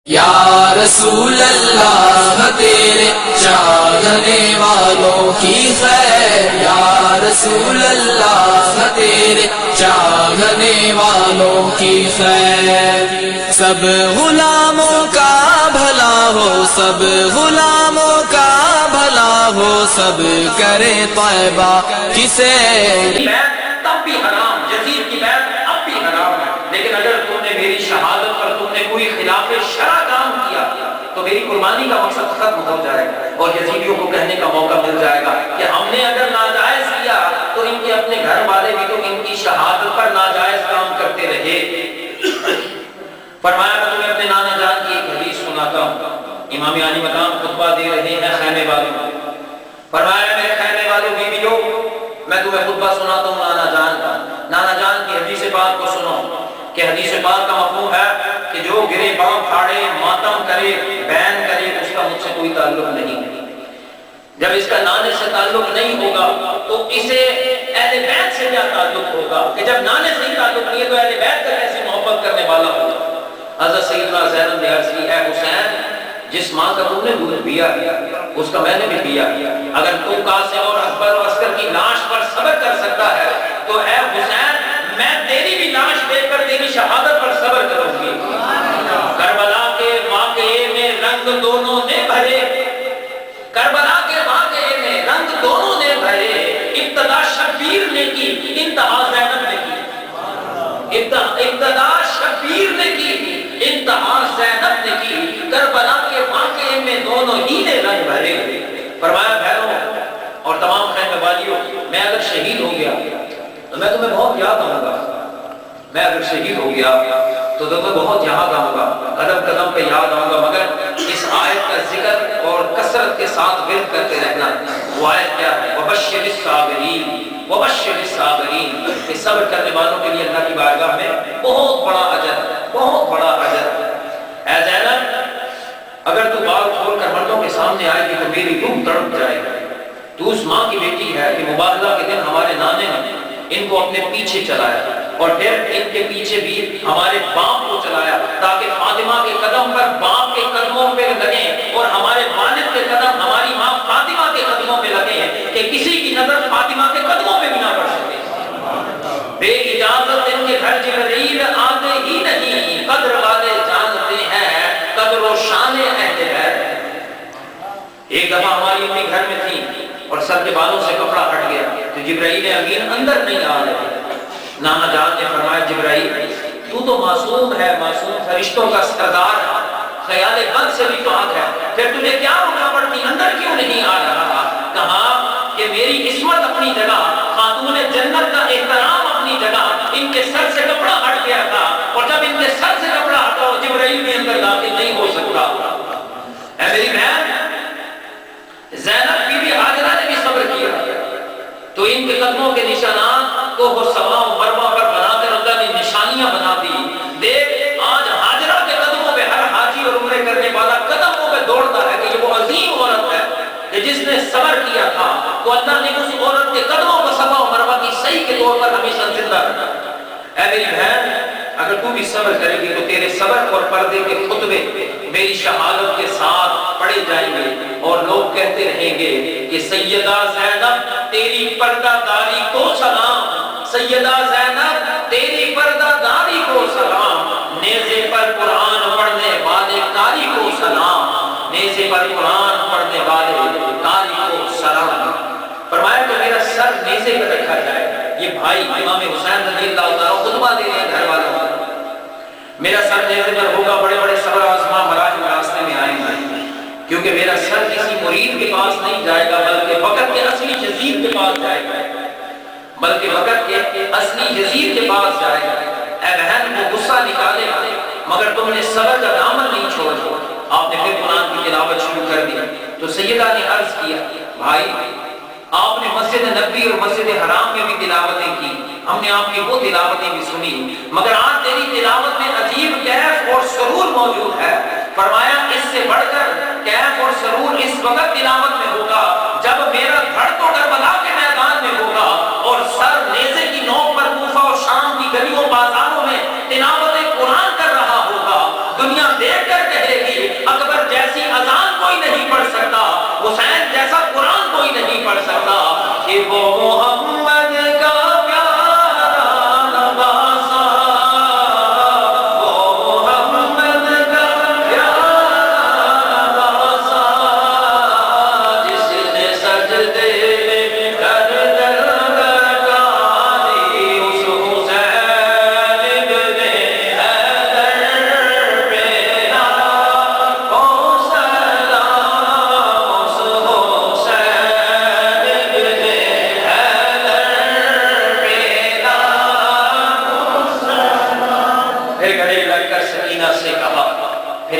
یا رسول اللہ تیرے چاہنے والوں کی خیر، یا رسول اللہ تیرے چاہنے والوں کی خیر، سب غلاموں کا بھلا ہو، سب غلاموں کا بھلا ہو، سب کرے طیبہ کی سیر۔ تب بھی حرام، یزید کی بیعت اب بھی حرام ہے، لیکن اگر تم نے میری شہادت پر تم نے کوئی خلاف شرع کام کیا تو میری قربانی کا مقصد ختم ہو جائے گا اور یزیدیوں کو کہنے کا موقع مل جائے گا کہ ہم نے اگر ناجائز کیا تو ان کے اپنے گھر والے بھی تو ان کی شہادت پر ناجائز کام کرتے رہے۔ فرمایا میں تمہیں اپنے نانا جان کی ایک حدیث سناتا ہوں۔ امام علی مقام خطبہ دے رہے ہیں خیمے والوں کو۔ فرمایا میرے خیمے والوں بیویوں، میں تمہیں خطبہ سناتا ہوں نانا جان کا، نانا جان کی حدیث پاک کو سنو کہ حدیث پاک کا مفہوم ہے کہ جو گرے پاؤں پھاڑے، ماتم کرے، بین کرے، اس کا مجھ سے کوئی تعلق نہیں۔ جب اس کا نانے سے تعلق نہیں ہوگا تو اسے اہل بیت سے کیا تعلق ہوگا کہ جب نانے سے ہی تعلق نہیں ہے تو اہل بیت کا کیسے محبت کرنے والا ہوگا۔ حضرت سیدنا زینب نے عرض کی، اے حسین، جس ماں کا تم نے دودھ پیا اس کا میں نے بھی پیا، اگر تو قاسم اور اکبر اور عسکر کی لاش پر صبر کر سکتا ہے تو اے حسین میں تیری بھی لاش دیکھ کر تیری شہادت پر صبر کروں گی۔ کربلا کے واقعے میں رنگ دونوں نے بھرے، کربلا کے واقعے میں رنگ دونوں نے بھرے، ابتدا شبیر نے کی، انتہا زینب نے کی، ابتدا شبیر نے کی، انتہا زینب نے کی، کربلا کے واقعے میں دونوں ہی نے رنگ بھرے۔ فرمایا بھائیوں اور تمام خیمے والیوں، میں اگر شہید ہو گیا تو میں تمہیں بہت یاد آؤں گا، میں اگر شہید ہو گیا تو تمہیں بہت یاد آؤں گا، قدم قدم پہ یاد آؤں گا، مگر اس آیت کا ذکر اور کثرت کے ساتھ ورد کرتے رہنا۔ وہ آیت کیا ہے؟ وَبَشِّرِ الصَّابِرِينَ، وَبَشِّرِ الصَّابِرِينَ، کہ صبر کرنے والوں کے لیے اللہ کی بارگاہ میں بہت بڑا اجر، بہت بڑا اجر۔ اے زینب، اگر تو بال کھول کر مردوں کے سامنے آئے گی تو میری روح تڑپ جائے گی۔ تو اس ماں کی بیٹی ہے کہ مبارزہ کے دن ہمارے نانے نے ان کو اپنے پیچھے چلایا اور پھر ان کے پیچھے بھی ہمارے باپ کو چلایا تاکہ فاطمہ کے قدم پر باپ کے قدموں پہ لگیں اور ہمارے والد کے قدم ہماری ماں فاطمہ کے قدموں پہ لگیں کہ کسی کی نظر فاطمہ کے قدموں پہ بھی نہ پڑ سکے۔ بے اجازت ان کے گھر جبرائیل آتے ہی نہیں، قدر والے جانتے ہیں قدر و شان اہل بیت۔ ایک دفعہ ہماری امی گھر میں تھی اور سر کے بالوں سے کپڑا ہٹ گیا تو جبرائیل امین اندر نہیں آ رہے۔ نانا جان نے فرمایا جبرائیل تو معصوم ہے، معصوم فرشتوں کا سردار ہے، خیال بد سے بھی پاک ہے، پھر تجھے کیا رکاوٹ تھی، اندر کیوں نہیں آ رہا؟ کہا کہ میری عصمت اپنی جگہ، خاتون جنت کا احترام اپنی جگہ، ان کے سر سے کپڑا ہٹ گیا تھا اور جب ان کے سر سے کپڑا ہٹا جبرائیل بھی اندر داخل نہیں ہو سکتا۔ اے میری بہن، زینب بی بی ہاجرہ نے بھی صبر کیا تو ان کے قدموں کے نشانات کو وہ صفا و مروہ پر بنا کر اللہ نے نشانیاں بنا دی۔ دیکھ آج ہاجرہ کے قدموں پہ ہر حاجی اور عمرے کرنے والا قدموں پہ دوڑتا ہے کہ یہ وہ عظیم عورت ہے کہ جس نے صبر کیا تھا تو اللہ نے اس عورت کے قدموں کو صفا و مروہ کی صحیح کے طور پر ہمیشہ زندہ رکھا۔ اے میری بہن، اگر تو بھی صبر کرے گی تو تیرے صبر اور پردے کے خطبے میری شہادت کے ساتھ پڑھے جائیں گے اور لوگ کہتے رہیں گے کہ سیدہ زینب تیری پردہ داری کو سلام، سیدہ زینب تیری پردہ داری کو سلام، نیزے پر قرآن پڑھنے والے قاری کو سلام، نیزے پر قرآن پڑھنے والے قاری کو سلام۔ فرمایا کہ میرا سر نیزے پر رکھا جائے۔ یہ بھائی امام حسین رضی اللہ عنہ خطبہ دے رہے ہیں گھر والوں کو، میرا سر نیزے پر ہوگا، بڑے بڑے صبر آزما مراحل راستے میں آئیں گے، کیونکہ میرا سر کسی مرید کے پاس نہیں جائے گا بلکہ وقت کے اصلی یزید کے پاس جائے گا، بلکہ وقت کے اصلی یزید کے پاس جائے گا۔ اے بہن، وہ غصہ نکالے گا مگر تم نے صبر کا دامن نہیں چھوڑا۔ آپ نے پھر قرآن کی تلاوت شروع کر دی تو سیدہ نے عرض کیا، بھائی آپ نے مسجد نبوی اور مسجد حرام میں بھی تلاوتیں کی، ہم نے آپ کی وہ تلاوتیں بھی سنی، مگر آج تیری تلاوت میں عجیب کیف اور سرور موجود ہے۔ فرمایا اس سے بڑھ کر کیف اور سرور اس وقت تلاوت میں ہوگا جب میرا دھڑ تو کربلا کے میدان میں ہوگا اور سر نیزے کی نوک پر کوفہ اور شام کی گلیوں بازاروں میں تلاوت قرآن کر رہا ہوگا۔ دنیا دیکھ کر کہے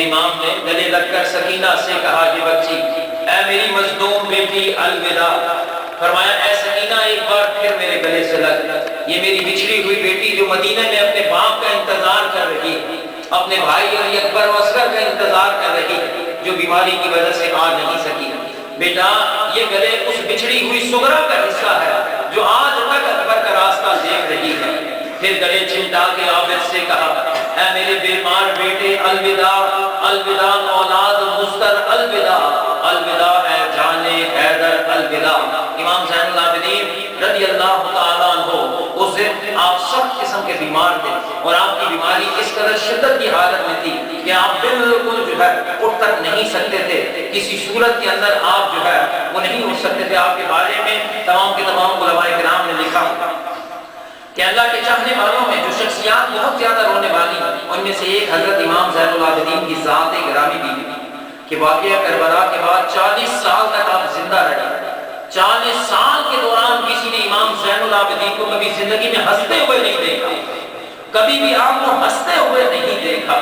امام نے گلے لگ کر سکینہ سے کہا کہ بچی اے میری مظلوم بیٹی الوداع، فرمایا اے سکینہ ایک بار پھر میرے گلے سے لگ، یہ میری بچھڑی ہوئی بیٹی جو مدینہ میں اپنے باپ کا انتظار کر رہی ہے، اپنے بھائی علی اکبر و اصغر کا انتظار کر رہی ہے، جو بیماری کی وجہ سے آ نہیں سکی۔ بیٹا یہ گلے اس بچھڑی ہوئی سغرا کا حصہ ہے جو آج تک اکبر کا راستہ دیکھ رہی ہے۔ پھر گلے چمٹا کے عابد سے کہا اے میرے بیمار بیٹے الوداع، الوداع اولاد مستر، الوداع، الوداع اے جان حیدر، الوداع۔ امام زین العابدین رضی اللہ تعالیٰ عنہ اس دن آپ سب قسم کے بیمار تھے اور آپ کی بیماری اس قدر شدت کی حالت میں تھی کہ آپ بالکل جو ہے اٹھ تک نہیں سکتے تھے، کسی صورت کے اندر آپ جو ہے وہ نہیں اٹھ سکتے تھے۔ آپ کے بارے میں تمام کے تمام علماء کرام نے لکھا کہ اللہ کے چاہنے والوں میں جو شخصیات بہت زیادہ رونے والی ہیں ان میں سے ایک حضرت امام زین العابدین کی ذات گرامی بھی کہ واقعہ کربلا کے بعد 40 سال تک آپ زندہ رہے۔ 40 سال کے دوران کسی نے امام زین العابدین کو کبھی زندگی میں ہنستے ہوئے نہیں دیکھا، کبھی بھی آپ کو ہنستے ہوئے نہیں دیکھا۔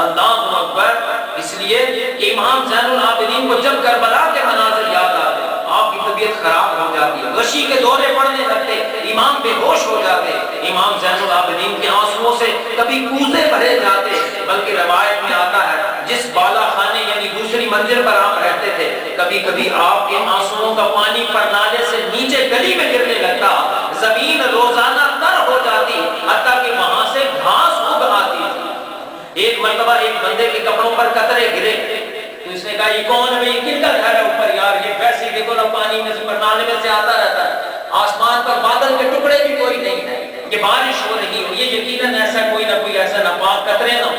اللہ اکبر۔ اس لیے کہ امام زین العابدین کو جب کربلا کے مناظر یاد آتے آپ کی طبیعت خراب ہو جاتی ہے، غشی کے دورے پڑنے لگتے، امام بے ہوش ہو جاتے۔ امام زین العابدین کے آنسوؤں سے کبھی کوزے بھرے جاتے، بلکہ روایت میں آتا ہے جس بالا خانے یعنی دوسری منزل پر آپ رہتے تھے کبھی کبھی آپ کے آنسوؤں کا پانی پرنالے سے نیچے گلی میں گرنے لگتا، زمین روزانہ تر ہو جاتی حتیٰ کہ وہاں سے گھاس اگ آتی تھی۔ ایک مرتبہ ایک بندے کے کپڑوں پر قطرے گرے تو اس نے کہا یہ کون ہے، یہ کن کا گھر ہے اوپر یار، یہ ویسے ہی دیکھو نا پانی میں سے پرنالے میں سے آتا رہتا ہے، آسمان پر بادل کے ٹکڑے بھی کوئی نہیں ہے، یہ بارش ہو رہی ہو، یہ یقیناً ایسا کوئی نہ کوئی ایسا ناپاک قطرے نہ ہو،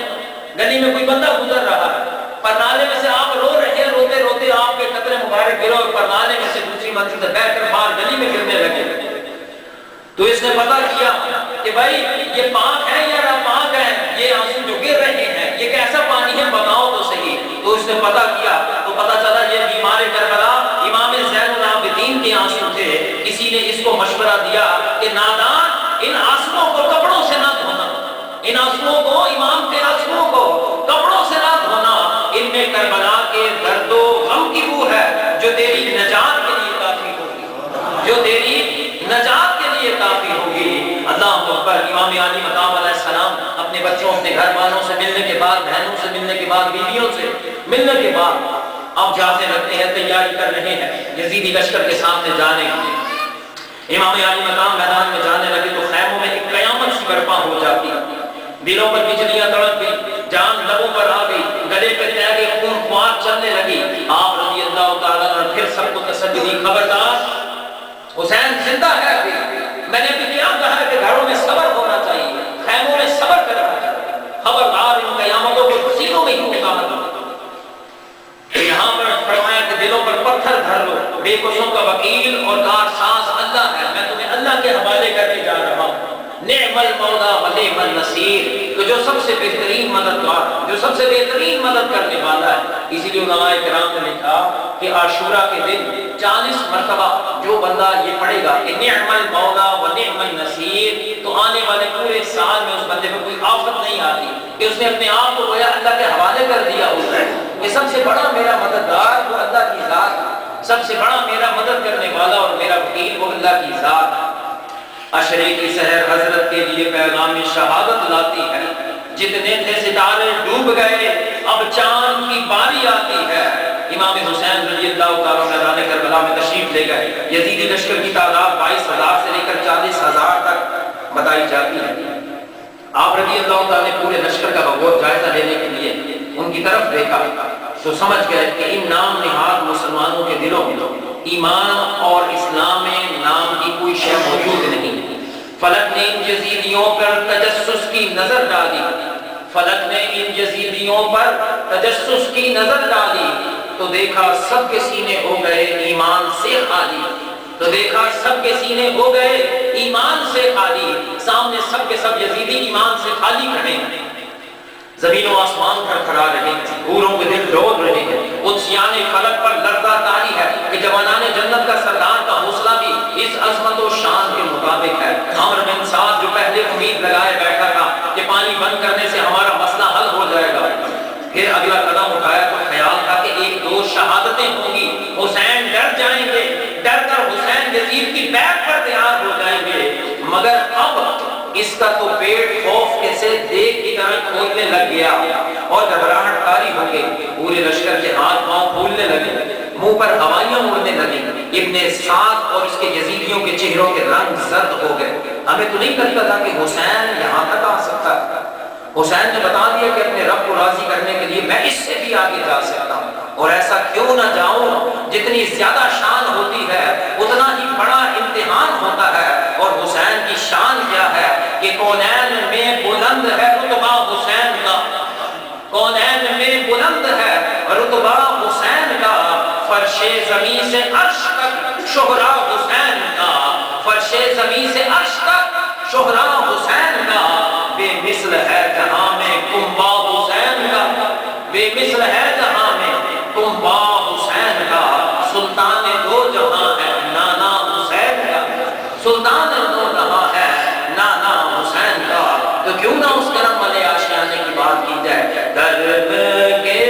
گلی میں کوئی بندہ گزر رہا ہے، پرنالے میں سے آپ رو رہے ہیں، روتے روتے آپ کے قطرے مبارک گرو اور پرنالے میں سے دوسری منزل سے بیٹھ کر باہر گلی میں گرنے لگے۔ تو اس نے پتا کیا کہ بھائی یہ پاک ہے یا ناپاک ہے، یہ آنسو جو گر رہے ہیں یہ کیسا پانی ہے بتاؤ تو صحیح۔ تو اس نے پتا کیا تو پتا چلا یہ بیمار کربلا امام زین العابدین کے آنسو تھے۔ کسی نے اس کو مشورہ دیا کہ نادان ان آنسوؤں کو کپڑوں سے نہ دھونا، ان آنسوؤں کو، امام کے آنسوؤں کو کپڑوں سے نہ دھونا، ان میں کربلا کے درد و غم کی بو ہے جو تیری نجات کے لیے کافی ہوگی، جو تیری نجات کے لیے کافی ہوگی۔ اللہ اکبر۔ امام علی مقام علیہ السلام اپنے بچوں، اپنے گھر والوں سے ملنے کے بعد، بہنوں سے ملنے کے بعد، بیویوں سے ملنے کے بعد اب جاتے رہتے ہیں، تیاری کر رہے ہیں یزیدی لشکر کے سامنے جانے کی۔ امام علی مقام میدان میں جانے لگے تو خیموں میں ایک قیامت سی برپا ہو جاتی، دلوں پر بجلیاں تڑپ گئی، جان لبوں پر آ گئی، گلے پہ تہ گئے، خون خوار چلنے لگی۔ آپ رضی اللہ تعالیٰ عنہ پھر سب کو تسلی دی، خبردار حسین زندہ ہے، میں نے بھی کیا کہا ہے کہ گھروں میں صبر ہونا چاہیے، خیموں میں صبر کرنا چاہیے، خبردار ان قیامتوں کو سینوں میں ہی اتارنا۔ یہاں پر فرمایا کہ دلوں پر پتھر دھر لو، بے کسوں کا وکیل اور کارساز اللہ ہے، میں تمہیں اللہ کے حوالے کرنے جا رہا ہوں۔ نعم المولا و نعم النصیر، تو جو سب سے بہترین مددگار، جو سب سے بہترین مدد کرنے والا ہے۔ اسی لیے علماء کرام نے لکھا کہ عاشورہ کے دن 40 مرتبہ جو بندہ یہ پڑھے گا کہ نعم المولا و نعم النصیر، تو آنے والے پورے سال میں اس بندے پر کوئی آفت نہیں آتی کہ اس نے اپنے آپ کو گویا اللہ کے حوالے کر دیا ہوتا ہے۔ یہ سب سے بڑا میرا مددگار وہ اللہ کی ذات ہے، سب سے بڑا میرا مدد کرنے والا اور میرا وکیل وہ اللہ کی ذات ہے۔ عشرے کی سحر حضرت کے لیے پیغام شہادت لاتی ہے، جتنے تھے ستارے ڈوب گئے اب چاند کی باری آتی ہے۔ امام حسین رضی اللہ تعالیٰ میدان کربلا میں تشریف لے گئے، یزیدی لشکر کی تعداد 22,000 سے لے کر 40,000 تک بتائی جاتی ہے۔ آپ رضی اللہ تعالیٰ نے پورے لشکر کا بغور جائزہ لینے کے لیے ان کی طرف دیکھا تو سمجھ گئے کہ ان نام نہاد مسلمانوں کے دلوں میں ایمان اور اسلام میں نام کی کوئی شے موجود نہیں۔ فلک نے ان یزیدیوں پر تجسس کی نظر ڈالی، فلک نے ان یزیدیوں پر تجسس کی نظر ڈالی تو دیکھا سب کے سینے ہو گئے ایمان سے خالی، تو دیکھا سب کے سینے ہو گئے ایمان سے خالی، سامنے سب کے سب یزیدی ایمان سے خالی کھڑے ہیں۔ زمین و آسمان تھرتھرا رہے ہیں، حوروں کے دل ڈول رہے ہیں، قدسیان فلک پر لرزہ طاری ہے کہ جوانان جنت کا سردار کا حوصلہ بھی اس عظمت و شان کے مطابق ہے۔ عمر بن سعد جو پہلے امید لگائے بیٹھا تھا کہ پانی بند کرنے سے ہمارا مسئلہ حل ہو جائے گا، پھر اگلا قدم اٹھایا تو خیال تھا کہ ایک دو شہادتیں ہوں گی، حسین ڈر جائیں گے، ڈر کر حسین یزید کی بیعت پر تیار ہو جائیں گے، مگر اب اس کا تو پیٹ خوف کے سے دیکھ کی طرح کھولنے لگ گیا اور گھبراہٹ طاری ہو گئی، پورے لشکر کے ہاتھ پاؤں پھولنے لگے، منہ پر ہوائیاں اڑنے لگیں، ابن سعد اور اس کے یزیدیوں کے چہروں کے رنگ زرد ہو گئے۔ ہمیں تو نہیں لگتا تھا کہ حسین یہاں تک آ سکتا ہے، حسین نے بتا دیا کہ اپنے رب کو راضی کرنے کے لیے میں اس سے بھی آگے جا سکتا ہوں، اور ایسا کیوں نہ جاؤں، جتنی زیادہ شان ہوتی ہے اتنا ہی بڑا امتحان ہوتا ہے، اور حسین کی شان کیا ہے کہ کونین میں بلند ہے رتبہ حسین کا، کونین میں بلند ہے رتبہ حسین کا، فرش زمین سے عرش تک شہرا حسین کا، فرش زمین سے عرش تک شہرا حسین کا، بے مثل ہے جہاں میں کنبہ حسین کا، بے مثل ہے جہاں میں کنبہ حسین کا، سلطان دو جہاں ہے نانا حسین کا، سلطان دو جہاں ہے نانا حسین کا، تو کیوں نہ اس کرم والے آشیانے کی بات کی جائے، درب کے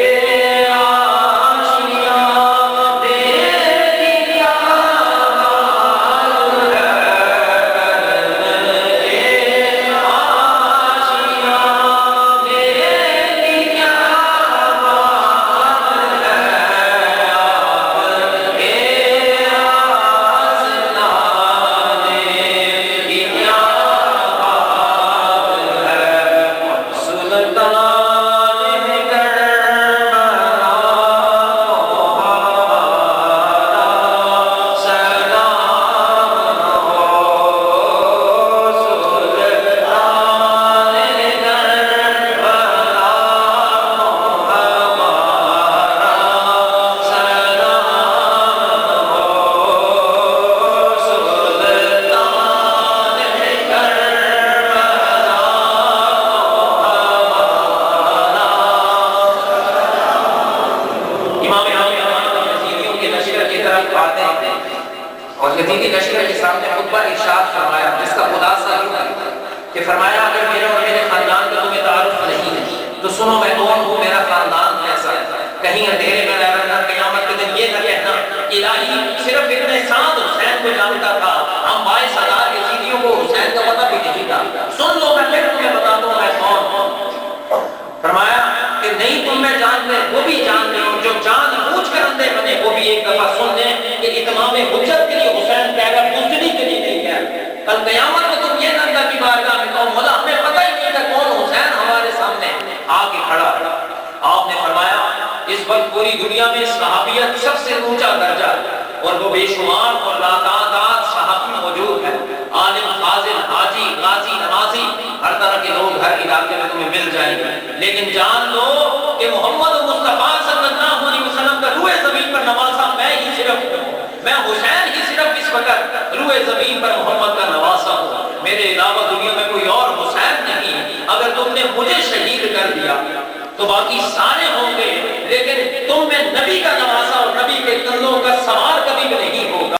پوری دنیا میں صحابیت سب سے اونچا درجہ ہے، اور وہ بے شمار اور لاتعداد صحابی موجود ہیں، عالم، فاضل، حاجی، غازی، نمازی، ہر طرح کے لوگ ہر علاقے میں تمہیں مل جائیں گے، لیکن جان لو کہ محمد مصطفیٰ صلی اللہ علیہ وسلم کا روئے زمین پر نواسا میں ہی صرف ہوں، میں حسین ہی صرف اس وقت روئے زمین پر محمد کا نواسا ہوں، میرے علاوہ دنیا میں کوئی اور حسین نہیں، اگر تم نے مجھے شہید کر دیا تو باقی سارے ہوں